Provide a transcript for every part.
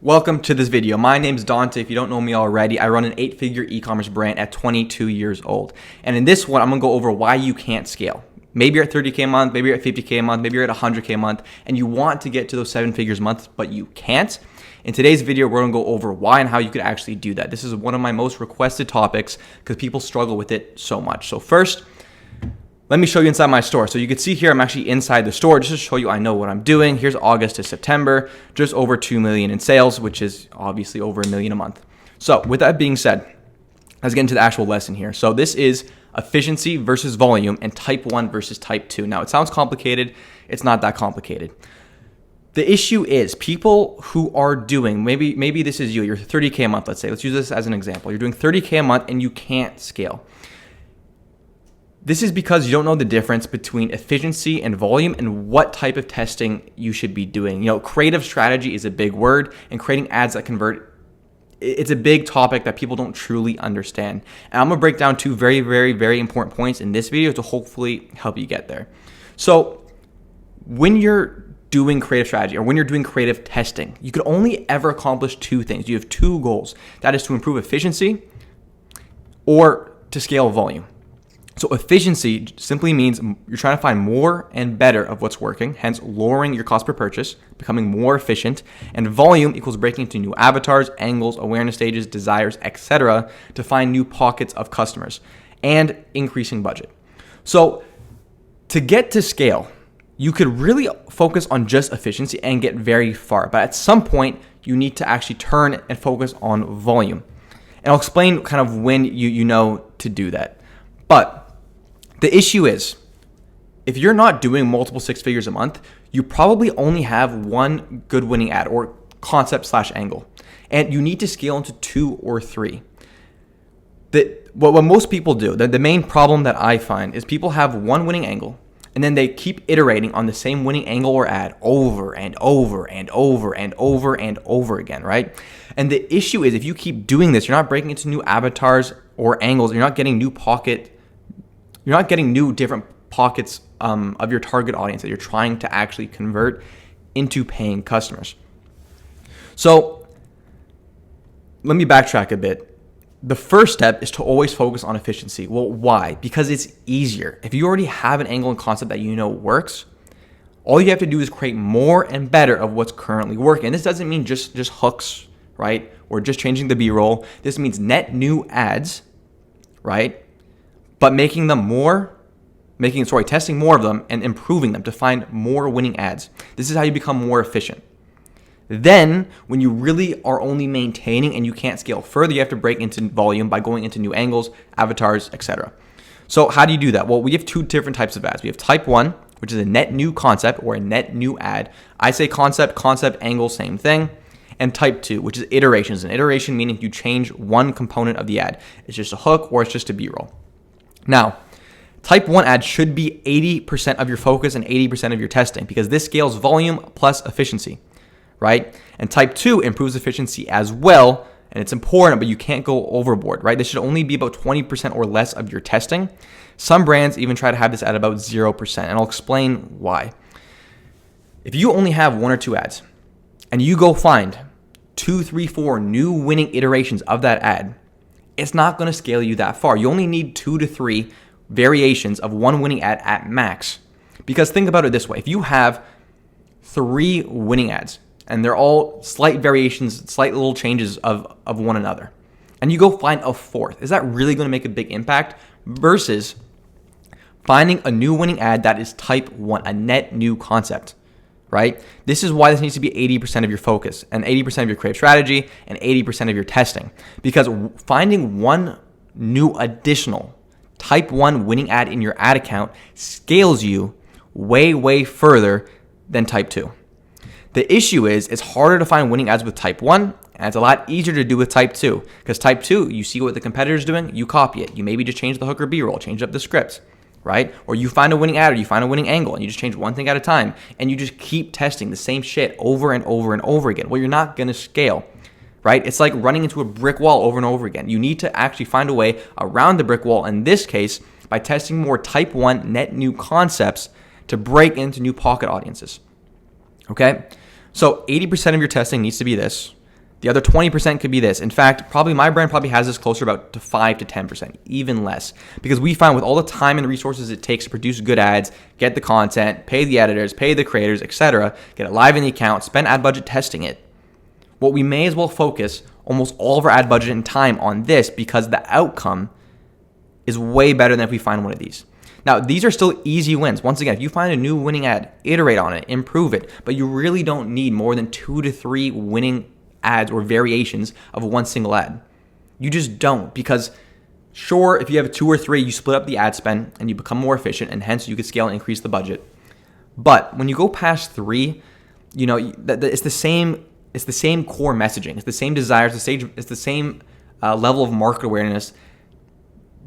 Welcome to this video. My name is Dante. If you don't know me already, I run an 8-figure e-commerce brand at 22 years old. And in this one, I'm gonna go over why you can't scale. Maybe you're at 30K a month, maybe you're at 50K a month, maybe you're at 100K a month, and you want to get to those 7 figures a month, but you can't. In today's video, we're gonna go over why and how you could actually do that. This is one of my most requested topics because people struggle with it so much. So first, let me show you inside my store. So you can see here, I'm actually inside the store just to show you I know what I'm doing. Here's August to September, just over 2 million in sales, which is obviously over $1 million a month. So with that being said, let's get into the actual lesson here. So this is efficiency versus volume and type 1 versus type 2. Now it sounds complicated. It's not that complicated. The issue is people who are doing, maybe this is you, you're 30K a month, let's say. Let's use this as an example. You're doing 30K a month and you can't scale. This is because you don't know the difference between efficiency and volume and what type of testing you should be doing. You know, creative strategy is a big word, and creating ads that convert, it's a big topic that people don't truly understand. And I'm gonna break down two very, very, very important points in this video to hopefully help you get there. So when you're doing creative strategy or when you're doing creative testing, you could only ever accomplish two things. You have two goals. That is to improve efficiency or to scale volume. So efficiency simply means you're trying to find more and better of what's working, hence lowering your cost per purchase, becoming more efficient, and volume equals breaking into new avatars, angles, awareness stages, desires, etc. to find new pockets of customers and increasing budget. So to get to scale, you could really focus on just efficiency and get very far, but at some point you need to actually turn and focus on volume. And I'll explain kind of when you know to do that. But the issue is, if you're not doing multiple 6 figures a month, you probably only have one good winning ad or concept/angle, and you need to scale into 2 or 3. What most people do, the main problem that I find is people have one winning angle, and then they keep iterating on the same winning angle or ad over and over and over and over and over again, right? And the issue is, if you keep doing this, you're not breaking into new avatars or angles, you're not getting new different pockets of your target audience that you're trying to actually convert into paying customers. So let me backtrack a bit. The first step is to always focus on efficiency. Well, why? Because it's easier. If you already have an angle and concept that you know works, all you have to do is create more and better of what's currently working. And this doesn't mean just hooks, right? Or just changing the B-roll. This means net new ads, right? But testing more of them and improving them to find more winning ads. This is how you become more efficient. Then, when you really are only maintaining and you can't scale further, you have to break into volume by going into new angles, avatars, etc. So how do you do that? Well, we have two different types of ads. We have type 1, which is a net new concept or a net new ad. I say concept, angle, same thing. And type 2, which is iterations. An iteration meaning you change one component of the ad. It's just a hook or it's just a B-roll. Now, type 1 ad should be 80% of your focus and 80% of your testing because this scales volume plus efficiency, right? And type 2 improves efficiency as well, and it's important, but you can't go overboard, right? This should only be about 20% or less of your testing. Some brands even try to have this at about 0%, and I'll explain why. If you only have 1 or 2 ads, and you go find 2, 3, 4 new winning iterations of that ad, it's not going to scale you that far. You only need 2 to 3 variations of one winning ad at max. Because think about it this way. If you have 3 winning ads and they're all slight variations, slight little changes of one another, and you go find a 4th, is that really going to make a big impact versus finding a new winning ad that is type 1, a net new concept? Right? This is why this needs to be 80% of your focus and 80% of your creative strategy and 80% of your testing. Because finding one new additional type 1 winning ad in your ad account scales you way, way further than type 2. The issue is it's harder to find winning ads with type 1 and it's a lot easier to do with type 2. Because type 2, you see what the competitor's doing, you copy it. You maybe just change the hook or B-roll, change up the scripts. Right? Or you find a winning ad or you find a winning angle and you just change one thing at a time and you just keep testing the same shit over and over and over again. Well, you're not going to scale, right? It's like running into a brick wall over and over again. You need to actually find a way around the brick wall, in this case, by testing more type 1 net new concepts to break into new pocket audiences. Okay? So 80% of your testing needs to be this. The other 20% could be this. In fact, probably my brand probably has this closer about to 5 to 10%, even less. Because we find with all the time and resources it takes to produce good ads, get the content, pay the editors, pay the creators, etc., get it live in the account, spend ad budget testing it, what we may as well focus almost all of our ad budget and time on this, because the outcome is way better than if we find one of these. Now, these are still easy wins. Once again, if you find a new winning ad, iterate on it, improve it, but you really don't need more than 2 to 3 winning ads or variations of one single ad. You just don't, because sure, if you have 2 or 3, you split up the ad spend and you become more efficient, and hence you could scale and increase the budget. But when you go past 3, it's the same core messaging, it's the same desires, it's the same level of market awareness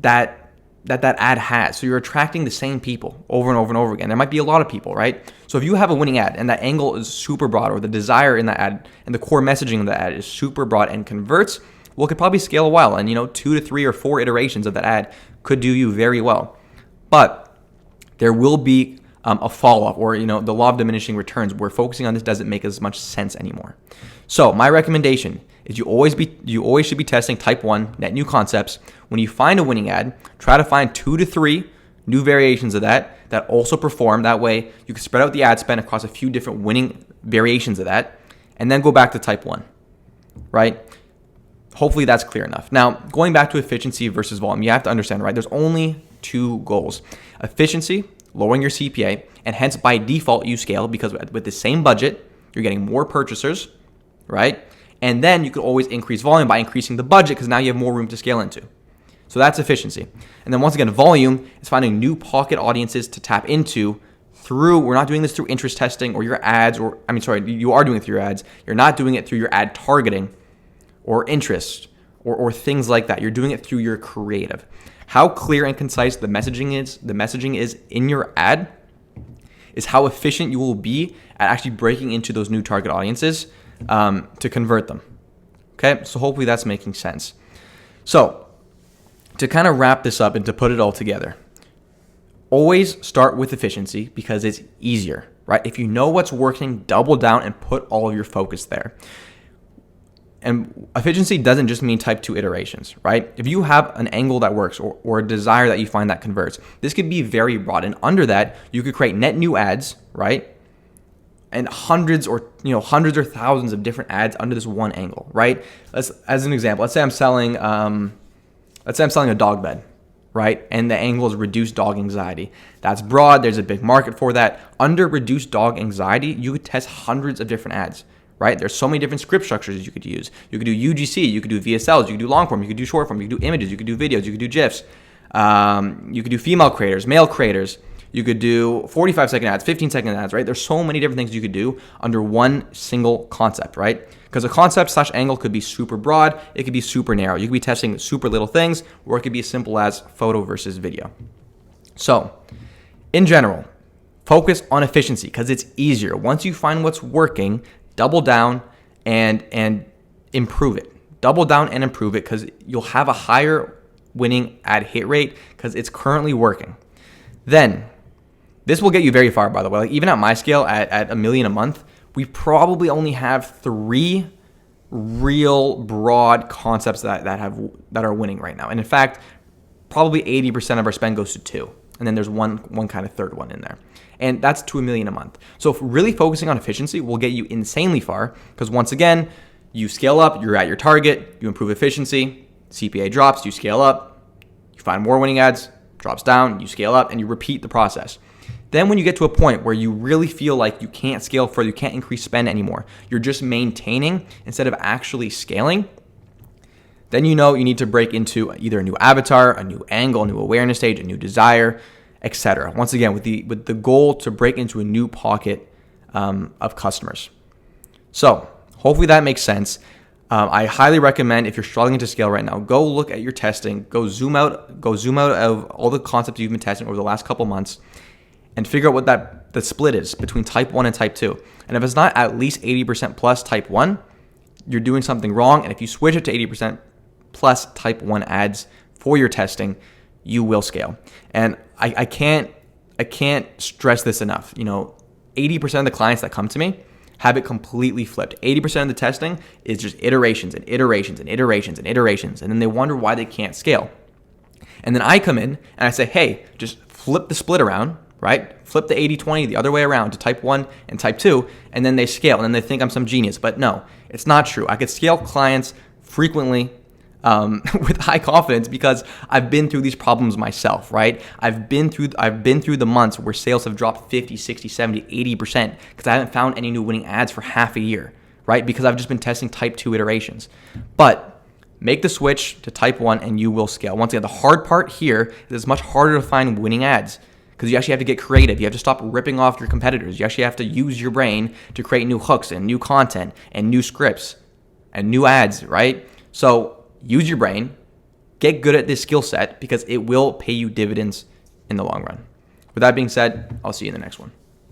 that ad has. So you're attracting the same people over and over and over again. There might be a lot of people, right? So if you have a winning ad and that angle is super broad, or the desire in that ad and the core messaging of the ad is super broad and converts, well, it could probably scale a while. And 2 to 3 or 4 iterations of that ad could do you very well. But there will be a follow-up, or the law of diminishing returns, where focusing on this doesn't make as much sense anymore. So my recommendation is you always should be testing type 1 net new concepts. When you find a winning ad, try to find 2 to 3 new variations of that also perform. That way you can spread out the ad spend across a few different winning variations of that, and then go back to type 1, right? Hopefully that's clear enough. Now, going back to efficiency versus volume, you have to understand, right? There's only 2 goals. Efficiency, lowering your CPA, and hence by default you scale, because with the same budget, you're getting more purchasers, right? And then you could always increase volume by increasing the budget, because now you have more room to scale into. So that's efficiency. And then once again, volume is finding new pocket audiences to tap into through, we're not doing this through interest testing or your ads, you are doing it through your ads. You're not doing it through your ad targeting or interest or things like that. You're doing it through your creative. How clear and concise the messaging is in your ad is how efficient you will be at actually breaking into those new target audiences to convert them. Okay, so hopefully that's making sense. So to kind of wrap this up and to put it all together, always start with efficiency, because it's easier, right? If you know what's working, double down and put all of your focus there. And efficiency doesn't just mean type 2 iterations, right? If you have an angle that works or a desire that you find that converts, this could be very broad. And under that, you could create net new ads, right? And hundreds or thousands of different ads under this one angle, right? As an example, let's say I'm selling a dog bed, right? And the angle is reduced dog anxiety. That's broad. There's a big market for that. Under reduced dog anxiety, you could test hundreds of different ads, right? There's so many different script structures you could use. You could do UGC, you could do VSLs, you could do long form, you could do short form, you could do images, you could do videos, you could do GIFs. You could do female creators, male creators. You could do 45-second ads, 15-second ads, right? There's so many different things you could do under one single concept, right? Because a concept / angle could be super broad. It could be super narrow. You could be testing super little things, or it could be as simple as photo versus video. So, in general, focus on efficiency because it's easier. Once you find what's working, double down and improve it. Double down and improve it because you'll have a higher winning ad hit rate because it's currently working. Then, this will get you very far, by the way. Like even at my scale, at $1 million a month, we probably only have 3 real broad concepts that are winning right now. And in fact, probably 80% of our spend goes to 2. And then there's one kind of third one in there. And that's to $1 million a month. So if really focusing on efficiency will get you insanely far because once again, you scale up, you're at your target, you improve efficiency, CPA drops, you scale up, you find more winning ads, drops down, you scale up, and you repeat the process. Then when you get to a point where you really feel like you can't scale further, you can't increase spend anymore, you're just maintaining instead of actually scaling, then you know you need to break into either a new avatar, a new angle, a new awareness stage, a new desire, etc. Once again, with the goal to break into a new pocket of customers. So hopefully that makes sense. I highly recommend if you're struggling to scale right now, go look at your testing, go zoom out of all the concepts you've been testing over the last couple months and figure out what the split is between type 1 and type 2. And if it's not at least 80% plus type 1, you're doing something wrong. And if you switch it to 80% plus type 1 ads for your testing, you will scale. And I can't stress this enough. 80% of the clients that come to me Have it completely flipped. 80% of the testing is just iterations and iterations and iterations and iterations. And then they wonder why they can't scale. And then I come in and I say, hey, just flip the split around, right? Flip the 80-20 the other way around to type 1 and type 2, and then they scale. And then they think I'm some genius. But no, it's not true. I could scale clients frequently with high confidence because I've been through these problems myself, right? I've been through the months where sales have dropped 50, 60, 70, 80% because I haven't found any new winning ads for half a year, right? Because I've just been testing type 2 iterations. But make the switch to type 1 and you will scale. Once again, the hard part here is it's much harder to find winning ads because you actually have to get creative. You have to stop ripping off your competitors. You actually have to use your brain to create new hooks and new content and new scripts and new ads, right? So use your brain, get good at this skill set because it will pay you dividends in the long run. With that being said, I'll see you in the next one.